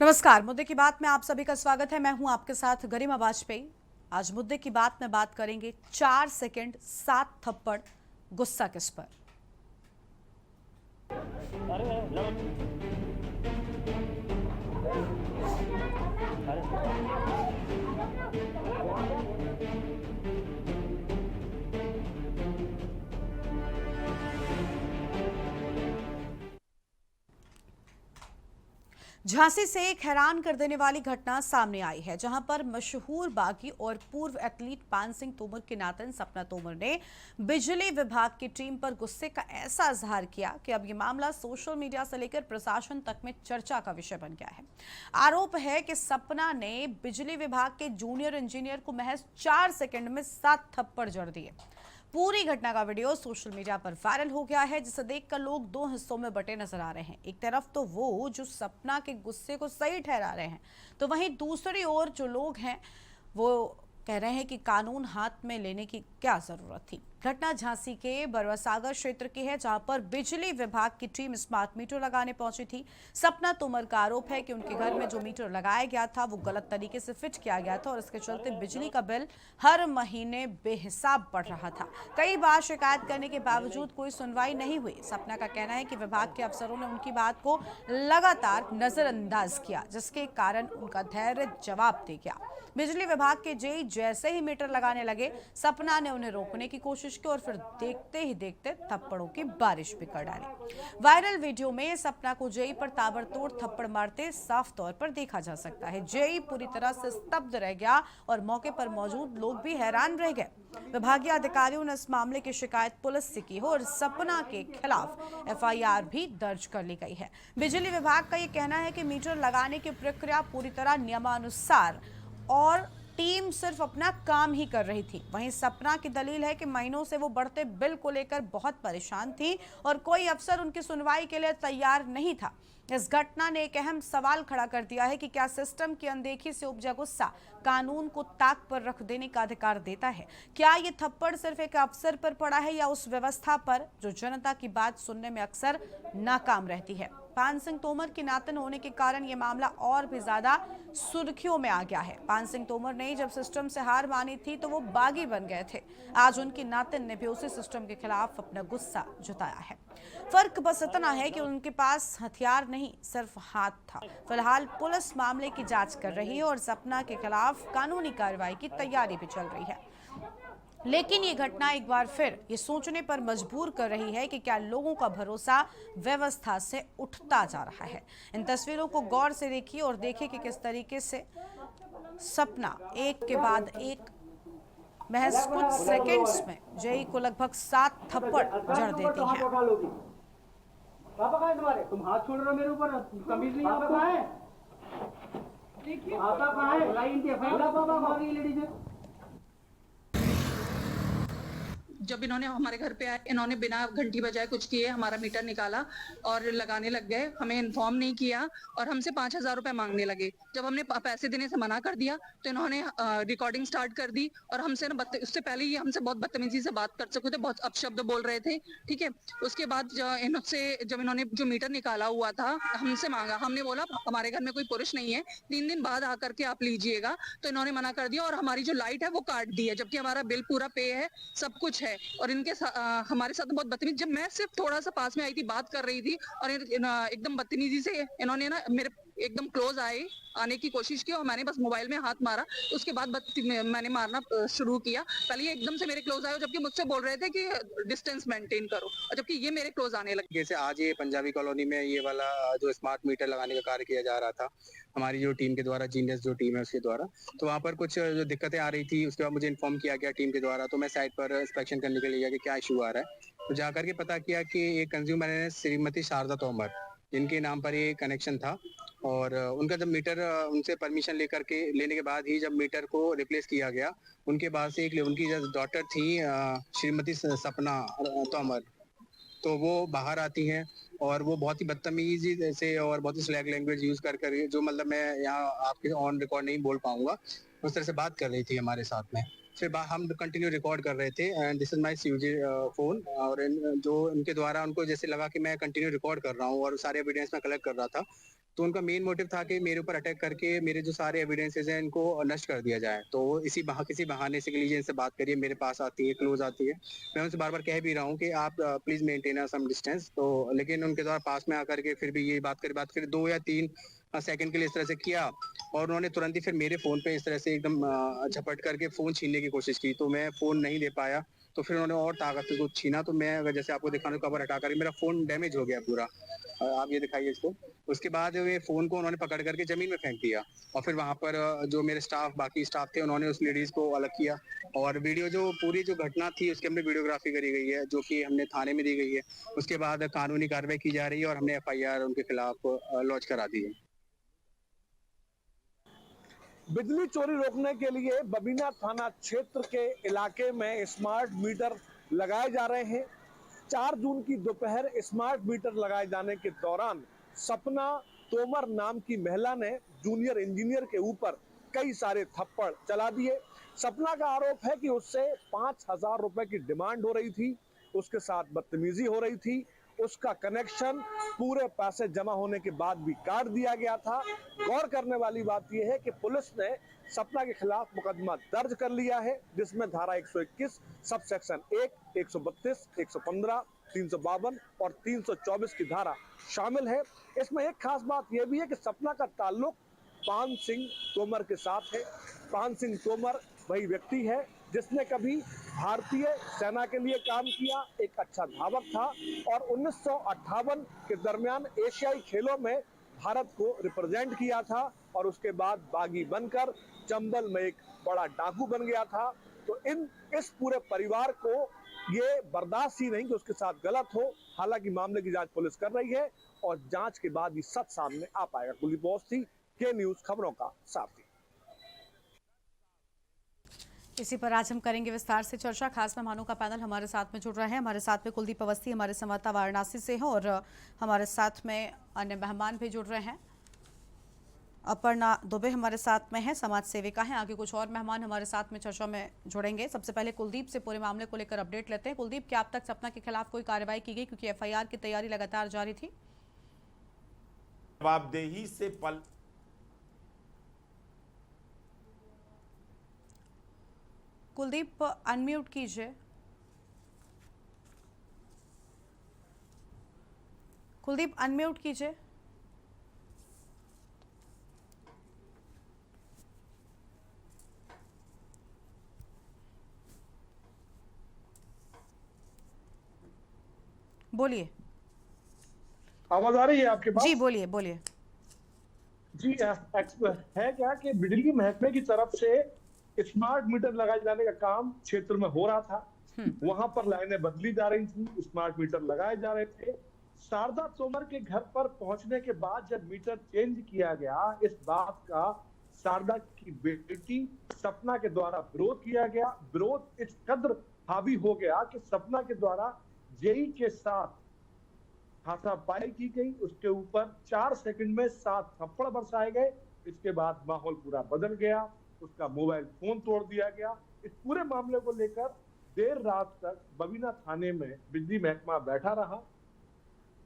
नमस्कार। मुद्दे की बात में आप सभी का स्वागत है। मैं हूं आपके साथ गरिमा वाजपेयी। आज मुद्दे की बात में बात करेंगे 4 सेकंड 7 थप्पड़, गुस्सा किस पर। झांसी से एक हैरान कर देने वाली घटना सामने आई है, जहां पर मशहूर बागी और पूर्व एथलीट पान सिंह तोमर के नातन सपना तोमर ने बिजली विभाग की टीम पर गुस्से का ऐसा इजहार किया कि अब ये मामला सोशल मीडिया से लेकर प्रशासन तक में चर्चा का विषय बन गया है। आरोप है कि सपना ने बिजली विभाग के जूनियर इंजीनियर को महज 4 सेकंड में 7 थप्पड़ जड़ दिए। पूरी घटना का वीडियो सोशल मीडिया पर वायरल हो गया है, जिसे देखकर लोग दो हिस्सों में बटे नजर आ रहे हैं। एक तरफ तो वो जो सपना के गुस्से को सही ठहरा रहे हैं, तो वहीं दूसरी ओर जो लोग हैं वो कह रहे हैं कि कानून हाथ में लेने की क्या जरूरत थी। घटना झांसी के बरवासागर क्षेत्र की है, जहां पर बिजली विभाग की टीम स्मार्ट मीटर लगाने पहुंची थी। सपना तोमर का आरोप है कि उनके घर में जो मीटर लगाया गया था वो गलत तरीके से फिट किया गया था और इसके चलते बिजली का बिल हर महीने बेहिसाब बढ़ रहा था। कई बार शिकायत करने के बावजूद कोई सुनवाई नहीं हुई। सपना का कहना है कि विभाग के अफसरों ने उनकी बात को लगातार नजरअंदाज किया, जिसके कारण उनका धैर्य जवाब दे गया। बिजली विभाग के जेई जैसे ही मीटर लगाने लगे, सपना ने उन्हें रोकने की कोशिश की और फिर देखते ही देखते थप्पड़ों की बारिश भी कर डाली। वायरल वीडियो में सपना को जेई पर ताबड़तोड़ थप्पड़ मारते साफ तौर पर देखा जा सकता है। जेई पूरी तरह से स्तब्ध रह गया और मौके पर मौजूद लोग भी हैरान रह गए। विभागीय अधिकारियों ने इस मामले की शिकायत पुलिस से की है और सपना के खिलाफ एफआईआर भी दर्ज कर ली गई है। बिजली विभाग का यह कहना है कि मीटर लगाने की प्रक्रिया पूरी तरह नियमानुसार और टीम सिर्फ अपना काम ही कर रही थी। वहीं सपना की दलील है कि महीनों से वो बढ़ते बिल को लेकर बहुत परेशान थी और कोई अफसर उनकी सुनवाई के लिए तैयार नहीं था। इस घटना ने एक अहम सवाल खड़ा कर दिया है कि क्या सिस्टम की अनदेखी से उपजा गुस्सा कानून को ताक पर रख देने का अधिकार देता है। क्या ये थप्पड़ सिर्फ एक अफसर पर पड़ा है या उस व्यवस्था पर जो जनता की बात सुनने में अक्सर नाकाम रहती है। पान सिंह तोमर के नातन होने के कारण यह मामला और भी ज्यादा सुर्खियों में आ गया है। पान सिंह तोमर ने जब सिस्टम से हार मानी थी तो वो बागी बन गए थे। आज उनकी नातन ने भी उसी सिस्टम के खिलाफ अपना गुस्सा जताया है। फर्क बस इतना है कि उनके पास हथियार नहीं, सिर्फ हाथ था। फिलहाल पुलिस मामले की जांच कर रही है और सपना के खिलाफ कानूनी कार्रवाई की तैयारी भी चल रही है। लेकिन ये घटना एक बार फिर ये सोचने पर मजबूर कर रही है कि क्या लोगों का भरोसा व्यवस्था से उठता जा रहा है। इन तस्वीरों को गौर से देखिए और देखिए कि किस तरीके से सपना एक के बाद एक महज कुछ सेकंड्स में जेई को लगभग 7 थप्पड़ जड़ देती हैं। पापा कहाँ है तुम्हारे? तुम हाथ छोड़ रहे हो मेरे ऊपर, तमीज नहीं आपको? कहाँ है? पापा कहाँ है? पापा कहाँ गई लेडीज? जब इन्होंने हमारे घर पे आए, इन्होंने बिना घंटी बजाए कुछ किए हमारा मीटर निकाला और लगाने लग गए। हमें इन्फॉर्म नहीं किया और हमसे 5,000 रुपए मांगने लगे। जब हमने पैसे देने से मना कर दिया तो इन्होंने रिकॉर्डिंग स्टार्ट कर दी और हमसे ना उससे पहले ही हमसे बहुत बदतमीजी से बात कर चुके थे, बहुत अपशब्द बोल रहे थे। ठीक है, उसके बाद जब इन्होंने जो मीटर निकाला हुआ था हमसे मांगा, हमने बोला हमारे घर में कोई पुरुष नहीं है, 3 दिन बाद आकर के आप लीजिएगा। तो इन्होंने मना कर दिया और हमारी जो लाइट है वो काट दी है, जबकि हमारा बिल पूरा पे है, सब कुछ है। और हमारे साथ बहुत बदतमीज, जब मैं सिर्फ थोड़ा सा पास में आई थी, बात कर रही थी और एकदम बदतमीजी से इन्होंने ना मेरे एकदम क्लोज आने की कोशिश की और मैंने बस मोबाइल में हाथ मारा। उसके बाद मैंने मारना शुरू किया। पहले ये एकदम से मेरे क्लोज आए, जबकि मुझसे बोल रहे थे कि डिस्टेंस मेंटेन करो, और जबकि ये मेरे क्लोज आने लगे। जैसे आज ये पंजाबी कॉलोनी में ये वाला जो स्मार्ट मीटर लगाने का कार्य किया जा रहा था, हमारी जो टीम के द्वारा, जीनियस जो टीम है उसके द्वारा, तो वहाँ पर कुछ जो दिक्कतें आ रही थी, उसके बाद मुझे इन्फॉर्म किया गया टीम के द्वारा। तो मैं साइट पर इंस्पेक्शन करने के लिए गया कि क्या इशू आ रहा है। तो जाकर के पता किया कि एक कंज्यूमर है श्रीमती शारदा तोमर, जिनके नाम पर ये कनेक्शन था। और उनका जब मीटर उनसे परमिशन लेने के बाद ही जब मीटर को रिप्लेस किया गया, उनके बाद से एक उनकी डॉटर थी श्रीमती सपना तोमर, तो वो बाहर आती हैं और वो बहुत ही बदतमीजी से और बहुत ही स्लैग लैंग्वेज यूज कर जो मतलब मैं यहाँ आपके ऑन रिकॉर्ड नहीं बोल पाऊंगा, उस तरह से बात कर रही थी हमारे साथ में। फिर हम कंटिन्यू रिकॉर्ड कर रहे थे and this is my CUG phone, और जो उनके द्वारा उनको जैसे लगा कि मैं कंटिन्यू रिकॉर्ड कर रहा हूँ और सारे एविडेंस में कलेक्ट कर रहा था, तो उनका मेन मोटिव था कि मेरे ऊपर अटैक करके मेरे जो सारे एविडेंसेस हैं इनको नष्ट कर दिया जाए। तो किसी बहाने से के लिए इनसे बात करिए, मेरे पास आती है, क्लोज आती है। मैं उनसे बार-बार कह भी रहा हूँ कि आप प्लीज़ मेंटेन सम डिस्टेंस। तो लेकिन उनके द्वारा पास में आकर के फिर भी यही बात करी 2 या 3 सेकंड के लिए इस तरह से किया और उन्होंने तुरंत ही फिर मेरे फ़ोन पे इस तरह से एकदम झपट करके फ़ोन छीनने की कोशिश की। तो मैं फ़ोन नहीं दे पाया, तो फिर उन्होंने और ताकत से उसको छीना। तो मैं अगर जैसे आपको दिखाना कवर हटा कर मेरा फ़ोन डैमेज हो गया पूरा। आप ये दिखाइए इसको। उसके बाद वे फ़ोन को उन्होंने पकड़ करके ज़मीन में फेंक दिया और फिर वहाँ पर जो मेरे बाकी स्टाफ थे उन्होंने उस लेडीज़ को अलग किया और वीडियो जो पूरी जो घटना थी उसकी हमने वीडियोग्राफी करी गई है, जो कि हमने थाने में दी गई है। उसके बाद कानूनी कार्रवाई की जा रही है और हमने एफआईआर उनके खिलाफ लॉन्च करा दी है। बिजली चोरी रोकने के लिए बबीना थाना क्षेत्र के इलाके में स्मार्ट मीटर लगाए जा रहे हैं। 4 जून की दोपहर स्मार्ट मीटर लगाए जाने के दौरान सपना तोमर नाम की महिला ने जूनियर इंजीनियर के ऊपर कई सारे थप्पड़ चला दिए। सपना का आरोप है कि उससे 5,000 रुपए की डिमांड हो रही थी, उसके साथ बदतमीजी हो रही थी, उसका कनेक्शन पूरे पैसे जमा होने के बाद भी काट दिया गया था। गौर करने वाली बात यह है कि पुलिस ने सपना के खिलाफ मुकदमा दर्ज कर लिया है, जिसमें धारा 121 सब सेक्शन 1, 132, 115, 352 और 324 की धारा शामिल है। इसमें एक खास बात यह भी है कि सपना का ताल्लुक पान सिंह तोमर के साथ है। पान सिंह तोमर वही व्यक्ति है जिसने कभी भारतीय सेना के लिए काम किया, एक अच्छा धावक था और 1958 के दरमियान एशियाई खेलों में भारत को रिप्रेजेंट किया था और उसके बाद बागी बनकर चंबल में एक बड़ा डाकू बन गया था। तो इस पूरे परिवार को ये बर्दाश्त ही नहीं कि उसके साथ गलत हो। हालांकि मामले की जांच पुलिस कर रही है और जांच के बाद ही सच सामने आ पाएगा। कुलदीप अवस्थी, के न्यूज खबरों का साथी। इसी पर आज हम करेंगे विस्तार से चर्चा। खास मेहमानों का पैनल हमारे साथ में जुड़ रहा है। हमारे साथ में कुलदीप अवस्थी हमारे संवाददाता वाराणसी से हैं और हमारे साथ में अन्य मेहमान भी जुड़ रहे हैं। अपर्णा दुबे हमारे साथ में है, समाज सेविका हैं। आगे कुछ और मेहमान हमारे साथ में चर्चा में जुड़ेंगे। सबसे पहले कुलदीप से पूरे मामले को लेकर अपडेट लेते हैं। कुलदीप, क्या अब तक सपना के खिलाफ कोई कार्रवाई की गई, क्योंकि एफआईआर की तैयारी लगातार जारी थी? जवाबदेही से कुलदीप अनम्यूट कीजिए। कुलदीप अनम्यूट कीजिए। बोलिए। आवाज आ रही है आपके पास? जी बोलिए बोलिए। जी है क्या कि बिजली महकमे की तरफ से स्मार्ट मीटर लगाए जाने का काम क्षेत्र में हो रहा था। वहां पर लाइनें बदली जा रही थी, स्मार्ट मीटर लगाए जा रहे थे। शारदा तोमर के घर पर पहुंचने के बाद जब मीटर चेंज किया गया, इस बात का शारदा की बेटी सपना के द्वारा विरोध किया गया। विरोध इस कदर हावी हो गया कि सपना के द्वारा जेई के साथ हाथापाई की गई। उसके ऊपर 4 सेकंड में 7 थप्पड़ बरसाए गए। इसके बाद माहौल पूरा बदल गया, उसका मोबाइल फोन तोड़ दिया गया। इस पूरे मामले को लेकर देर रात तक बबीना थाने में बिजली महकमा बैठा रहा,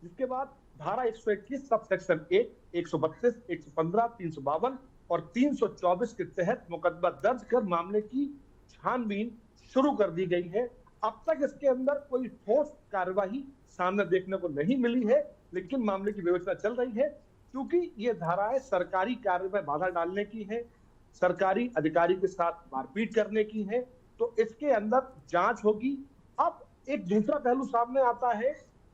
जिसके बाद धारा 121 सब सेक्शन 1, 132, 115, 352 और 324 के तहत मुकदमा दर्ज कर मामले की छानबीन शुरू कर दी गई है। अब तक इसके अंदर कोई ठोस कार्यवाही सामने देखने को नहीं मिली है, लेकिन मामले की विवेचना चल रही है। क्योंकि ये धाराएं सरकारी कार्य में बाधा डालने की है, सरकारी अधिकारी के साथ मारपीट करने की है, तो इसके अंदर जांच होगी। अब एक दूसरा पहलू सामने आता है।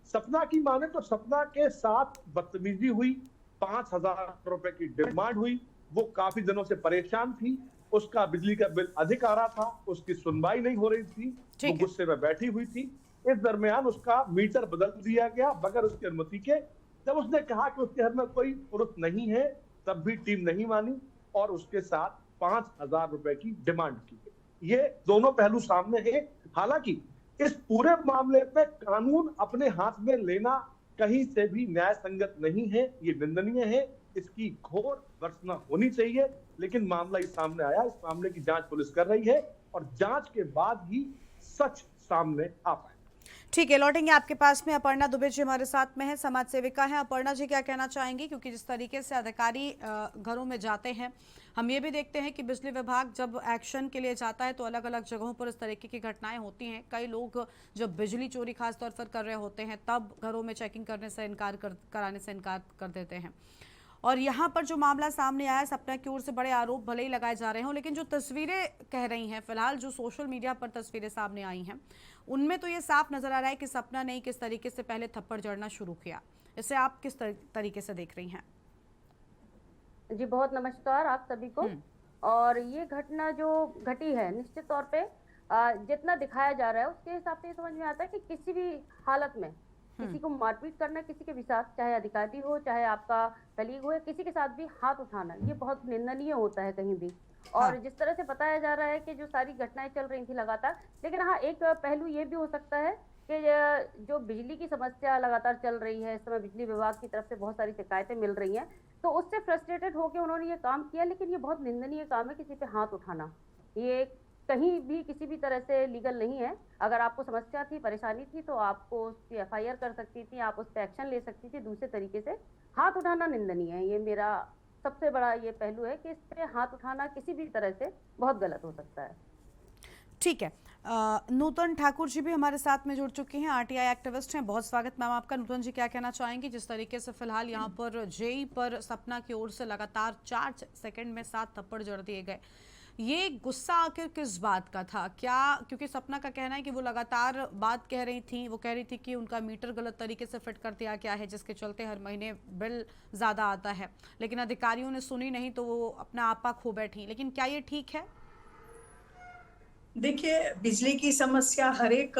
सपना की माने तो सपना के साथ बदतमीजी हुई, 5,000 रुपए की डिमांड हुई। वो काफी दिनों से परेशान थी, उसका बिजली का बिल अधिक आ रहा था, उसकी सुनवाई नहीं हो रही थी, वो गुस्से में बैठी हुई थी। इस दरमियान उसका मीटर बदल दिया गया बगैर उसकी अनुमति के। जब उसने कहा कि उसके घर में कोई पुरुष नहीं है, तब भी टीम नहीं मानी और उसके साथ 5,000 रुपए की डिमांड की गई। ये दोनों पहलू सामने है। हालांकि इस पूरे मामले में कानून अपने हाथ में लेना कहीं से भी न्याय संगत नहीं है, ये निंदनीय है। इसकी घोर भर्त्सना होनी चाहिए, लेकिन मामला ही सामने आया। इस मामले की जांच पुलिस कर रही है और जांच के बाद ही सच सामने आ पाए। ठीक है, लौटेंगे आपके पास में। अपर्णा दुबे जी हमारे साथ में है, समाज सेविका हैं। अपर्णा जी, क्या कहना चाहेंगी? क्योंकि जिस तरीके से अधिकारी घरों में जाते हैं, हम ये भी देखते हैं कि बिजली विभाग जब एक्शन के लिए जाता है तो अलग अलग जगहों पर इस तरीके की घटनाएं होती हैं। कई लोग जब बिजली चोरी खास तौर पर कर रहे होते हैं तब घरों में चेकिंग करने से कराने से इनकार कर देते हैं। और यहाँ पर जो मामला सामने आया, सपना की ओर से बड़े आरोप भले ही लगाए जा रहे हों, लेकिन जो तस्वीरें कह रही हैं फिलहाल, जो सोशल मीडिया पर तस्वीरें सामने आई हैं, उनमें तो ये साफ नजर आ रहा है कि सपना ने किस तरीके से पहले थप्पड़ जड़ना शुरू किया। इसे आप किस तरीके से देख रही हैं? जी बहुत नमस्कार आप सभी को। और ये घटना जो घटी है, निश्चित तौर पे जितना दिखाया जा रहा है उसके हिसाब से ये समझ में आता है कि किसी भी हालत में किसी को मारपीट करना, किसी के भी साथ, चाहे अधिकारी हो चाहे आपका कलीग हो, या किसी के साथ भी हाथ उठाना, ये बहुत निंदनीय होता है कहीं भी। और जिस तरह से बताया जा रहा है कि जो सारी घटनाएं चल रही थी लगातार, लेकिन हाँ एक पहलू ये भी हो सकता है कि जो बिजली की समस्या लगातार चल रही है, इस समय बिजली विभाग की तरफ से बहुत सारी शिकायतें मिल रही हैं, तो उससे फ्रस्ट्रेटेड होकर उन्होंने ये काम किया। लेकिन ये बहुत निंदनीय काम है किसी पे हाथ उठाना, ये कहीं भी किसी भी तरह से लीगल नहीं है। अगर आपको समस्या थी, परेशानी थी, तो आपको उसकी एफआईआर कर सकती थी, आप उस पर एक्शन ले सकती थी। दूसरे तरीके से हाथ उठाना निंदनीय है, ये मेरा सबसे बड़ा ये पहलू है कि इस पे हाथ उठाना किसी भी तरह से बहुत गलत हो सकता है। ठीक है, नूतन ठाकुर जी भी हमारे साथ में जुड़ चुके हैं, आरटीआई एक्टिविस्ट हैं। बहुत स्वागत मैम आपका। नूतन जी, क्या कहना चाहेंगे? जिस तरीके से फिलहाल यहाँ पर जेई पर सपना की ओर से लगातार 4 सेकंड में 7 थप्पड़ जड़ दिए गए, ये गुस्सा आखिर किस बात का था? क्या क्योंकि सपना का कहना है कि वो लगातार बात कह रही थी, वो कह रही थी कि उनका मीटर गलत तरीके से फिट कर दिया गया है, जिसके चलते हर महीने बिल ज़्यादा आता है, लेकिन अधिकारियों ने सुनी नहीं तो वो अपना आपा खो बैठी। लेकिन क्या ये ठीक है? देखिए, बिजली की समस्या हर एक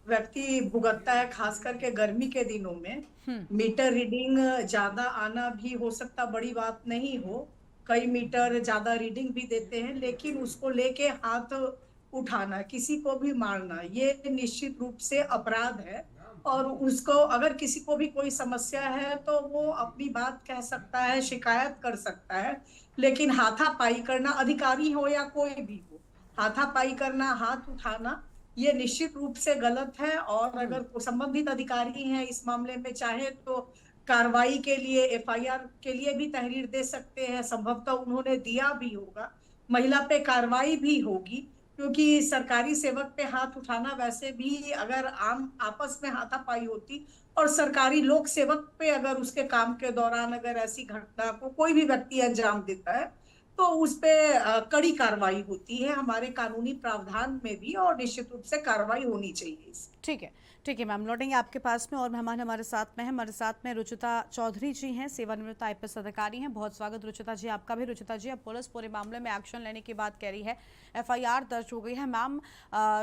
व्यक्ति भुगतता है, खास करके गर्मी के दिनों में। मीटर रीडिंग ज्यादा आना भी हो सकता बड़ी बात नहीं हो, कई मीटर ज्यादा रीडिंग भी देते हैं, लेकिन उसको लेके हाथ उठाना, किसी को भी मारना, ये निश्चित रूप से अपराध है। और उसको अगर किसी को भी कोई समस्या है तो वो अपनी बात कह सकता है, शिकायत कर सकता है, लेकिन हाथापाई करना, अधिकारी हो या कोई भी हो, हाथापाई करना, हाथ उठाना, ये निश्चित रूप से गलत है। और अगर संबंधित अधिकारी हैं इस मामले में, चाहे तो कार्रवाई के लिए, एफआईआर के लिए भी तहरीर दे सकते हैं, संभवतः उन्होंने दिया भी होगा, महिला पे कार्रवाई भी होगी, क्योंकि सरकारी सेवक पे हाथ उठाना, वैसे भी अगर आम आपस में हाथापाई होती और सरकारी लोक सेवक पे अगर उसके काम के दौरान अगर ऐसी घटना को कोई भी व्यक्ति अंजाम देता है तो उस पे कड़ी कार्रवाई होती है हमारे कानूनी प्रावधान में भी, और निश्चित रूप से कार्रवाई होनी चाहिए। ठीक है मैम, लौटेंगे आपके पास में। और मेहमान हमारे साथ में है, हमारे साथ में रुचिता चौधरी जी हैं, सेवानिवृत्त आईपीएस अधिकारी हैं। बहुत स्वागत रुचिता जी आपका भी। रुचिता जी, अब पुलिस पूरे मामले में एक्शन लेने की बात कह रही है, एफआईआर दर्ज हो गई है। मैम,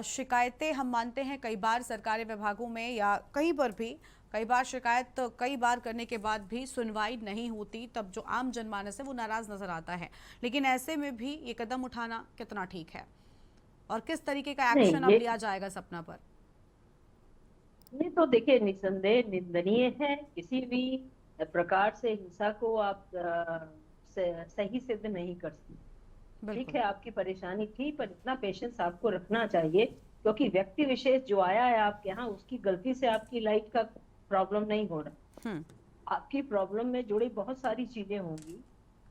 शिकायतें हम मानते हैं कई बार सरकारी विभागों में या कहीं पर भी कई बार शिकायत कई बार करने के बाद भी सुनवाई नहीं होती, तब जो आम जनमानस है वो नाराज नजर आता है। लेकिन ऐसे में भी ये कदम उठाना कितना ठीक है और किस तरीके का एक्शन अब लिया जाएगा सपना पर? नहीं तो देखिए, निसंदेह निंदनीय है। किसी भी प्रकार से हिंसा को आप सही सिद्ध नहीं कर सकते। ठीक है, आपकी परेशानी थी, पर इतना पेशेंस आपको रखना चाहिए, क्योंकि व्यक्ति विशेष जो आया है आपके यहाँ, उसकी गलती से आपकी लाइट का प्रॉब्लम नहीं हो रहा। आपकी प्रॉब्लम में जुड़ी बहुत सारी चीजें होंगी,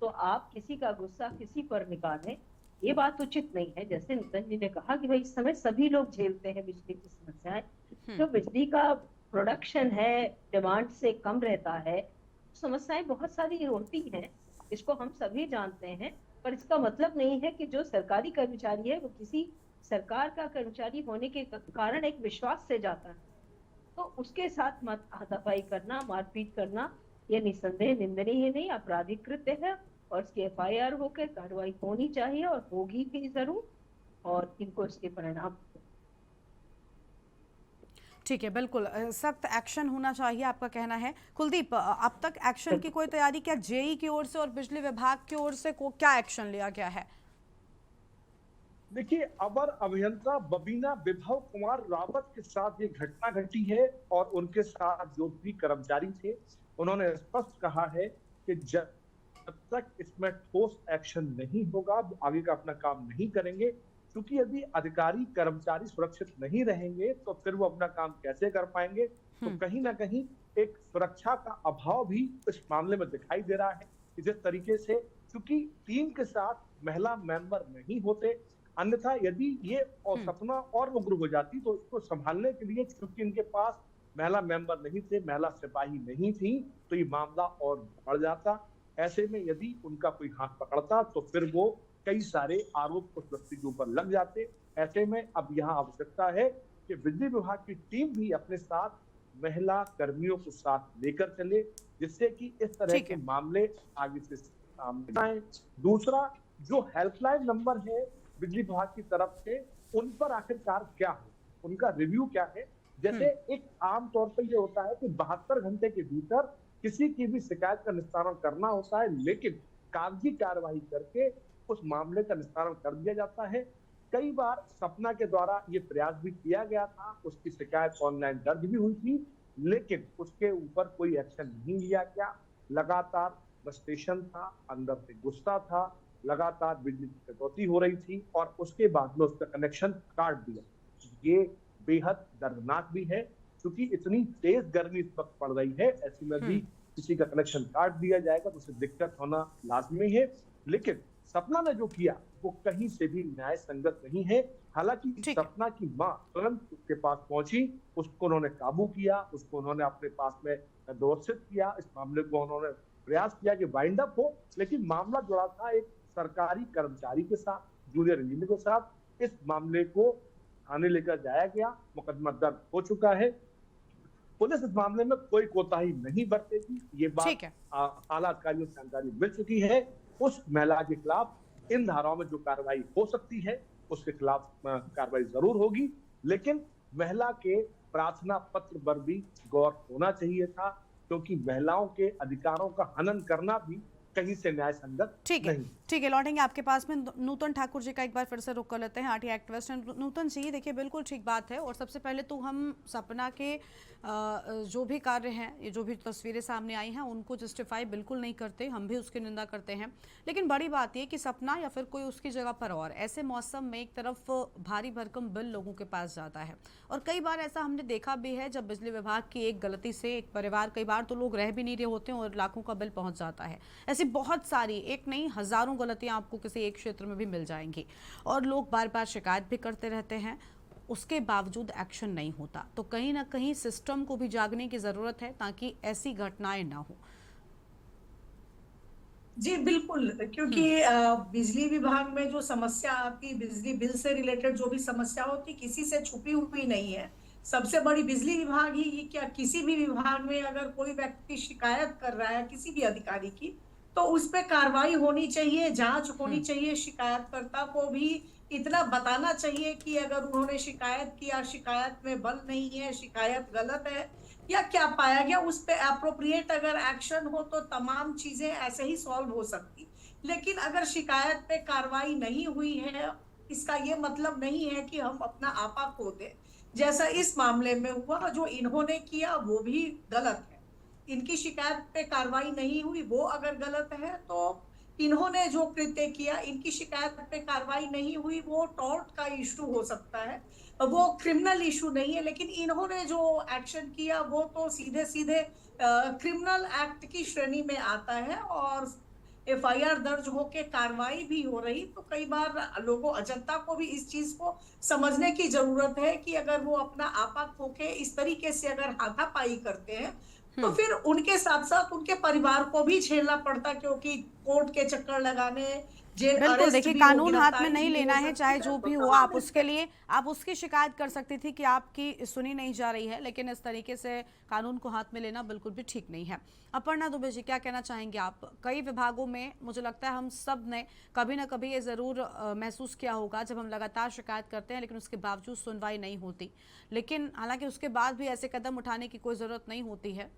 तो आप किसी का गुस्सा किसी पर निकालें, ये बात उचित नहीं है। जैसे नितिन जी ने कहा कि भाई इस समय सभी लोग झेलते हैं बिजली की समस्याएं, जो बिजली का प्रोडक्शन है डिमांड से कम रहता है, समस्याएं बहुत सारी होती हैं, इसको हम सभी जानते हैं। पर इसका मतलब नहीं है कि जो सरकारी कर्मचारी है वो किसी सरकार का कर्मचारी होने के कारण एक विश्वास से जाता है, तो उसके साथ मत हाथापाई करना, मारपीट करना, ये निसंदेह निंदनीय नहीं, आपराधिक कृत्य है, और इसकी एफआईआर होकर कार्रवाई होनी चाहिए और होगी भी जरूर, और इनको इसके परिणाम। ठीक है, बिल्कुल सख्त एक्शन होना चाहिए आपका कहना है। कुलदीप, अब तक एक्शन की कोई तैयारी क्या जेई की ओर से और बिजली विभाग की ओर से क्या एक्शन लिया गया है? देखिए, अवर अभियंता बबीना विभव कुमार रावत के साथ ये घटना घटी है, और उनके साथ जो भी कर्मचारी थे उन्होंने स्पष्ट कहा है कि जब तक इसमें ठोस एक्शन नहीं होगा, आगे का अपना काम नहीं करेंगे, क्योंकि यदि अधिकारी कर्मचारी सुरक्षित नहीं रहेंगे तो फिर वो अपना काम कैसे कर पाएंगे। तो कहीं ना कहीं एक सुरक्षा का अभाव भी इस मामले में दिखाई दे रहा है कि जिस तरीके से, क्योंकि टीम के साथ महिला मेंबर नहीं होते, अन्यथा यदि ये और सपना और उग्र हो जाती तो इसको संभालने के लिए, क्योंकि इनके पास महिला मेंबर नहीं थे, महिला सिपाही नहीं थी, तो ये मामला और बढ़ जाता। ऐसे में यदि उनका कोई हाथ पकड़ता तो फिर वो कई सारे आरोप उस व्यक्ति के ऊपर लग जाते। ऐसे में अब यहाँ आवश्यकता है कि बिजली विभाग की टीम भी अपने साथ महिला कर्मियों को साथ लेकर चले, जिससे कि इस तरह के मामले आगे से सामने आए। दूसरा, जो हेल्पलाइन नंबर है बिजली विभाग की तरफ से, उन पर आखिरकार क्या है, उनका रिव्यू क्या है। जैसे एक आम तौर पर ये होता है कि 72 घंटे के भीतर किसी की भी शिकायत का निस्तारण करना होता है, लेकिन कागजी कार्रवाई करके उस मामले का निस्तारण कर दिया जाता है। कई बार सपना के द्वारा ये प्रयास भी किया गया था, उसकी शिकायत ऑनलाइन दर्ज भी हुई थी, लेकिन उसके ऊपर कोई एक्शन नहीं लिया गया। लगातार फ्रस्ट्रेशन था, अंदर से गुस्सा था, लगातार बिजली की कटौती हो रही थी और उसके बाद में उसका कनेक्शन काट दिया। ये बेहद दर्दनाक भी है, क्योंकि इतनी तेज गर्मी इस वक्त पड़ रही है, ऐसे में भी किसी का कनेक्शन काट दिया जाएगा तो उसे दिक्कत होना लाजमी है। लेकिन सपना ने जो किया वो कहीं से भी न्याय संगत नहीं है। हालांकि सपना की मां तुरंत उसके पास पहुंची, उसको उन्होंने काबू किया, उसको उन्होंने अपने पास में व्यवस्थित किया, इस मामले को उन्होंने प्रयास किया कि वाइंड अप हो, लेकिन मामला जुड़ा था एक सरकारी कर्मचारी के साथ, जूनियर इंजीनियर के साथ। इस मामले को थाने लेकर जाया गया, मुकदमा दर्ज हो चुका है। पुलिस इस मामले में कोई कोताही नहीं बरतेगी, ये बात आला अधिकारियों से जानकारी मिल चुकी है। उस महिला के खिलाफ इन धाराओं में जो कार्रवाई हो सकती है उसके खिलाफ कार्रवाई जरूर होगी, लेकिन महिला के प्रार्थना पत्र पर भी गौर होना चाहिए था, क्योंकि महिलाओं के अधिकारों का हनन करना भी कहीं से न्याय संगत नहीं। ठीक है, लौटेंगे आपके पास में। नूतन ठाकुर जी का एक बार फिर से रुख कर लेते हैं, आरटी एक्टिविस्ट हैं। नूतन जी, देखिए बिल्कुल ठीक बात है, और सबसे पहले तो हम सपना के जो भी कार्य हैं, ये जो भी तस्वीरें सामने आई हैं, उनको जस्टिफाई बिल्कुल नहीं करते, हम भी उसकी निंदा करते हैं। लेकिन बड़ी बात ये कि सपना या फिर कोई उसकी जगह पर और ऐसे मौसम में एक तरफ भारी भरकम बिल लोगों के पास जाता है, और कई बार ऐसा हमने देखा भी है जब बिजली विभाग की एक गलती से एक परिवार, कई बार तो लोग रह भी नहीं रहे होते हैं और लाखों का बिल पहुंच जाता है। ऐसी बहुत सारी, एक नहीं हजारों गलतियां आपको किसी एक क्षेत्र में भी मिल जाएंगी, और लोग बार बार शिकायत भी करते रहते हैं, उसके बावजूद एक्शन नहीं होता। तो कहीं ना कहीं सिस्टम को भी जागने की जरूरत है ताकि ऐसी घटनाएं ना हो। जी बिल्कुल, क्योंकि बिजली विभाग में जो समस्या आती, बिजली बिल से रिलेटेड जो भी समस्या होती, किसी से छुपी हुई नहीं है। सबसे बड़ी बिजली विभाग ही क्या, किसी भी विभाग में अगर कोई व्यक्ति शिकायत कर रहा है किसी भी अधिकारी की, तो उस पर कार्रवाई होनी चाहिए, जांच होनी चाहिए। शिकायतकर्ता को भी इतना बताना चाहिए कि अगर उन्होंने शिकायत किया, शिकायत में बल नहीं है, शिकायत गलत है या क्या पाया गया, उस पे एप्रोप्रिएट अगर एक्शन हो तो तमाम चीजें ऐसे ही सॉल्व हो सकती। लेकिन अगर शिकायत पे कार्रवाई नहीं हुई है, इसका ये मतलब नहीं है कि हम अपना आपा खो दें। जैसा इस मामले में हुआ, जो इन्होंने किया वो भी गलत है। इनकी शिकायत पे कार्रवाई नहीं हुई, वो अगर गलत है, तो इन्होंने जो कृत्य किया, इनकी शिकायत पे कार्रवाई नहीं हुई, वो टॉर्ट का इशू हो सकता है, वो क्रिमिनल इशू नहीं है। लेकिन इन्होंने जो एक्शन किया वो तो सीधे सीधे क्रिमिनल एक्ट की श्रेणी में आता है, और एफआईआर दर्ज होके कार्रवाई भी हो रही। तो कई बार लोगों, जनता को भी इस चीज को समझने की जरूरत है कि अगर वो अपना आपा खो के इस तरीके से अगर हाथापाई करते हैं, तो फिर उनके साथ साथ उनके परिवार को भी झेलना पड़ता, क्योंकि कोर्ट के चक्कर लगाने, बिल्कुल, देखिए कानून हाथ में नहीं लेना है, चाहे जो भी हो। आप उसके लिए आप उसकी शिकायत कर सकती थी कि आपकी सुनी नहीं जा रही है, लेकिन इस तरीके से कानून को हाथ में लेना बिल्कुल भी ठीक नहीं है। अपर्णा दुबे जी, क्या कहना चाहेंगे आप? कई विभागों में मुझे लगता है हम सब ने कभी ना कभी ये ज़रूर महसूस किया होगा, जब हम लगातार शिकायत करते हैं लेकिन उसके बावजूद सुनवाई नहीं होती, लेकिन हालांकि उसके बाद भी ऐसे कदम उठाने की कोई ज़रूरत नहीं होती है।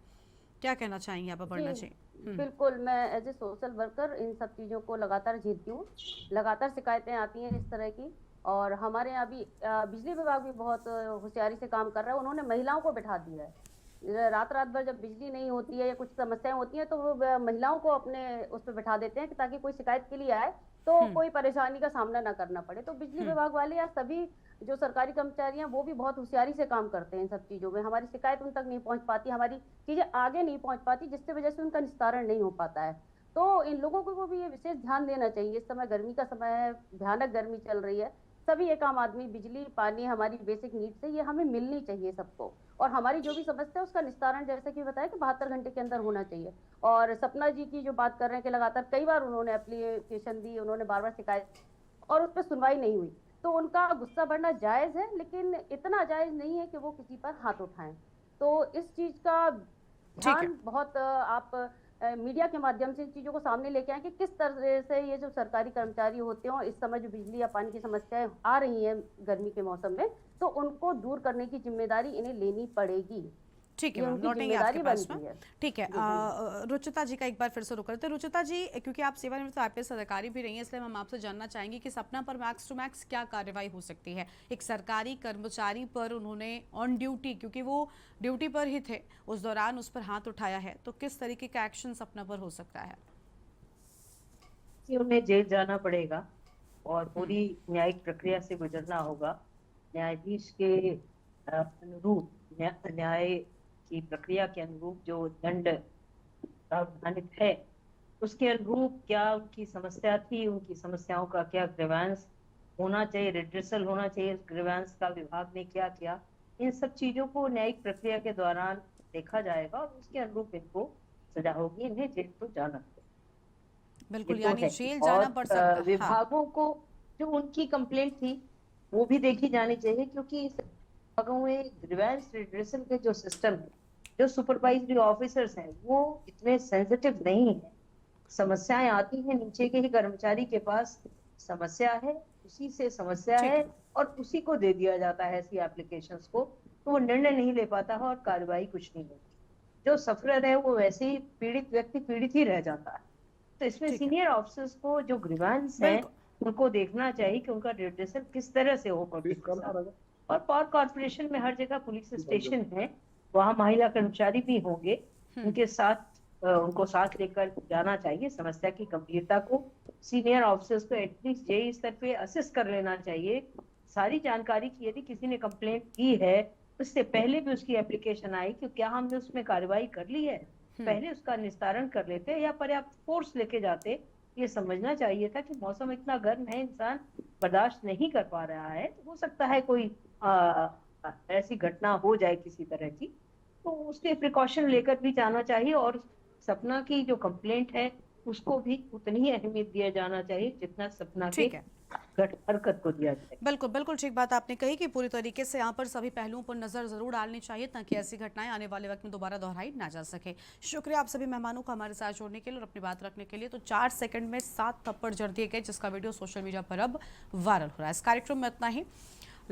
क्या कहना चाहेंगे आप अपर्णा जी? बिल्कुल, मैं एज ए सोशल वर्कर इन सब चीज़ों को लगातार झेलती हूँ। लगातार शिकायतें आती हैं इस तरह की, और हमारे यहाँ भी बिजली विभाग भी बहुत होशियारी से काम कर रहा है। उन्होंने महिलाओं को बैठा दिया है रात रात भर जब बिजली नहीं होती है या कुछ समस्याएं होती हैं तो वो महिलाओं को अपने उस पर बैठा देते हैं कि ताकि कोई शिकायत के लिए आए तो कोई परेशानी का सामना ना करना पड़े। तो बिजली विभाग वाले या सभी जो सरकारी कर्मचारी हैं वो भी बहुत होशियारी से काम करते हैं इन सब चीजों में। हमारी शिकायत उन तक नहीं पहुंच पाती, हमारी चीजें आगे नहीं पहुंच पाती, जिसकी वजह से उनका निस्तारण नहीं हो पाता है। तो इन लोगों को भी ये विशेष ध्यान देना चाहिए। इस समय गर्मी का समय है, भयानक गर्मी चल रही है। सभी एक आम आदमी, बिजली, पानी हमारी बेसिक नीड्स है, ये हमें मिलनी चाहिए सबको। और हमारी जो भी समस्या है उसका निस्तारण जैसे कि बताया कि 72 घंटे के अंदर होना चाहिए। और सपना जी की जो बात कर रहे हैं कि लगातार कई बार उन्होंने एप्लीकेशन दी, उन्होंने बार बार शिकायत और उस पर सुनवाई नहीं हुई, तो उनका गुस्सा बढ़ना जायज है, लेकिन इतना जायज नहीं है कि वो किसी पर हाथ उठाएं। तो इस चीज का ध्यान बहुत आप मीडिया के माध्यम से इन चीजों को सामने लेके आए कि किस तरह से ये जो सरकारी कर्मचारी होते हैं इस समय जो बिजली या पानी की समस्याएं आ रही हैं गर्मी के मौसम में, तो उनको दूर करने की जिम्मेदारी इन्हें लेनी पड़ेगी। ठीक है मैम, लौटेंगे आपके पास में। ठीक है, रुचिता जी का एक बार फिर से रुक करते हैं। रुचिता जी, क्योंकि आप सेवानिवृत्त IPS अधिकारी भी रही हैं, इसलिए हम आपसे जानना चाहेंगे कि सपना पर मैक्स टू मैक्स क्या कार्रवाई हो सकती है। एक सरकारी कर्मचारी पर उन्होंने ऑन ड्यूटी, क्योंकि वो ड्यूटी पर ही थे, उस दौरान उस पर हाथ उठाया है, तो किस तरीके का एक्शन सपना पर हो सकता है? उन्हें जेल जाना पड़ेगा और पूरी न्यायिक प्रक्रिया से गुजरना होगा। न्यायाधीश के अनुरूप, न्याय की प्रक्रिया के अनुरूप जो दंड प्रावधानित है उसके अनुरूप क्या उनकी समस्या थी, उनकी समस्याओं का क्या ग्रीवेंस होना चाहिए, रिड्रेसल होना चाहिए, ग्रीवेंस का विभाग ने क्या किया, इन सब चीजों को न्यायिक प्रक्रिया के दौरान देखा जाएगा और उसके अनुरूप इनको सजा होगी। इन्हें जेल तो जाना पड़ेगा, बिल्कुल, यानी जेल जाना पड़ सकता है। विभागों को जो उनकी कंप्लेंट थी वो भी देखी जानी चाहिए, क्योंकि विभागों में ग्रीवेंस रिड्रेसल के जो सिस्टम है, जो सुपरवाइजरी ऑफिसर्स हैं वो इतने सेंसिटिव नहीं है। समस्याएं आती हैं नीचे के ही कर्मचारी के पास, समस्या है उसी से समस्या है और उसी को दे दिया जाता है ऐसी एप्लीकेशंस को, तो वो निर्णय नहीं ले पाता है और कार्रवाई कुछ नहीं होती। जो सफरर है वो वैसे ही पीड़ित व्यक्ति पीड़ित ही रह जाता है। तो इसमें सीनियर ऑफिसर्स को जो ग्रीवेंस है उनको देखना चाहिए कि उनका रिड्रेसल किस तरह से हो। और पावर कॉर्पोरेशन में हर जगह पुलिस स्टेशन है, वहाँ महिला कर्मचारी भी होंगे, उनके साथ उनको साथ लेकर जाना चाहिए। समस्या की गंभीरता को सीनियर ऑफिसर्स को एटलीस्ट जेई स्तर पे असेस कर लेना चाहिए, सारी जानकारी की। यदि किसी ने कंप्लेंट की है उससे पहले भी उसकी एप्लीकेशन आई कि क्या हमने उसमें कार्रवाई कर ली है, पहले उसका निस्तारण कर लेते या पर्याप्त फोर्स लेके जाते। ये समझना चाहिए था कि मौसम इतना गर्म है, इंसान बर्दाश्त नहीं कर पा रहा है, तो हो सकता है कोई ऐसी घटना हो जाए किसी तरह की, तो उसके प्रिकॉशन लेकर भी जाना चाहिए। और सपना की जो कंप्लेंट है उसको भी उतनी ही अहमियत दिया जाना चाहिए जितना सपना के हरकत को दिया जाए। बिल्कुल बिल्कुल ठीक बात आपने कही कि पूरी तरीके से यहाँ पर सभी पहलुओं पर नजर जरूर डालनी चाहिए ताकि ऐसी घटनाएं आने वाले वक्त में दोबारा दोहराई ना जा सके। शुक्रिया आप सभी मेहमानों का हमारे साथ जोड़ने के लिए और अपनी बात रखने के लिए। तो 4 सेकंड में 7 थप्पड़ जड़ दिए गए, जिसका वीडियो सोशल मीडिया पर अब वायरल हो रहा है। इस कार्यक्रम में इतना ही।